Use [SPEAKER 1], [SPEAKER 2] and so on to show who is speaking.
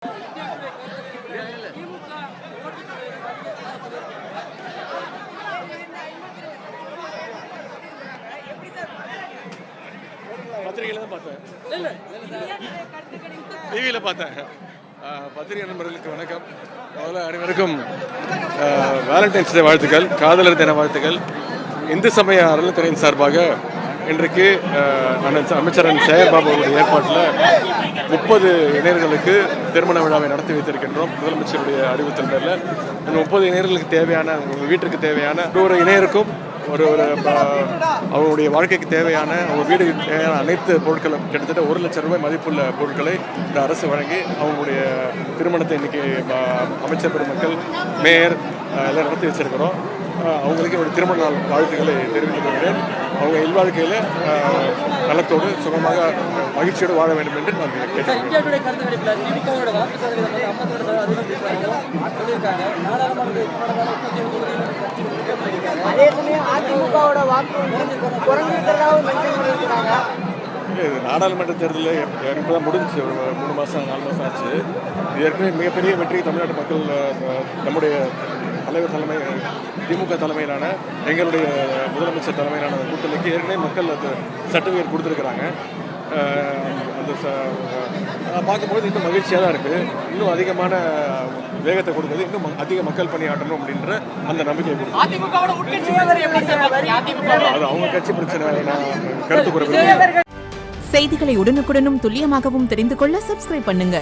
[SPEAKER 1] பத்திரிகையில் தான் பார்த்தேன், டிவியில் பார்த்தேன். பத்திரிகை நண்பர்களுக்கு வணக்கம். முதல்ல அனைவருக்கும் வேலண்டைன்ஸ் டே வாழ்த்துக்கள், காதலர் தின வாழ்த்துக்கள். இந்து சமய அறநிலையத்துறையின் சார்பாக இன்றைக்கு அமைச்சர் சேகர்பாபு அவருடைய ஏற்பாட்டில் 30 இளைஞர்களுக்கு திருமண விழாவை நடத்தி வைத்திருக்கின்றோம். முதலமைச்சருடைய அறிவுறுத்தல் பேரில் இந்த 30 இளைஞர்களுக்கு தேவையான, உங்கள் வீட்டுக்கு தேவையான ஒரு இளைஞருக்கும் ஒரு அவருடைய வாழ்க்கைக்கு தேவையான, அவங்க வீடுக்கு தேவையான அனைத்து பொருட்களும் கிட்டத்தட்ட 1 லட்சம் ரூபாய் மதிப்புள்ள பொருட்களை இந்த அரசு வழங்கி அவங்களுடைய திருமணத்தை இன்னைக்கு அமைச்சர் பெருமக்கள், மேயர் எல்லாம் நடத்தி வச்சிருக்கிறோம். அவங்களுக்கு என்னுடைய திருமண நாள் வாழ்த்துக்களை தெரிவித்துக் கொள்கிறேன். அவங்க இல்வாழ்க்கையில் நலத்தோடு சுகமாக மகிழ்ச்சியோடு வாழ வேண்டும் என்று நான் கேட்டுக்கிறேன். நாடாளுமன்ற தேர்தலில் இப்போ தான் முடிஞ்சு, ஒரு 3 மாதம் 4 மாதம் ஆச்சு. இது ஏற்கனவே மிகப்பெரிய வெற்றி. தமிழ்நாட்டு மக்கள் நம்முடைய தலைவர் தலைமை, திமுக தலைமையிலான எங்களுடைய முதலமைச்சர் தலைமையிலான கூட்டணிக்கு ஏற்கனவே மக்கள் அது சர்டிஃபிகேட் கொடுத்துருக்குறாங்க. அந்த பார்க்கும்போது இன்னும் மகிழ்ச்சியாக தான் இருக்குது. இன்னும் அதிகமான வேகத்தை கொடுக்குறது, இன்னும் அதிக மக்கள் பணியாற்றணும் அப்படின்ற அந்த நம்பிக்கை கொடுக்கும். அது அவங்க கட்சி பிரச்சனை, நான் கருத்து கூற.
[SPEAKER 2] செய்திகளை உடனுக்குடனும் துல்லியமாகவும் தெரிந்து கொள்ள சப்ஸ்கிரைப் பண்ணுங்க.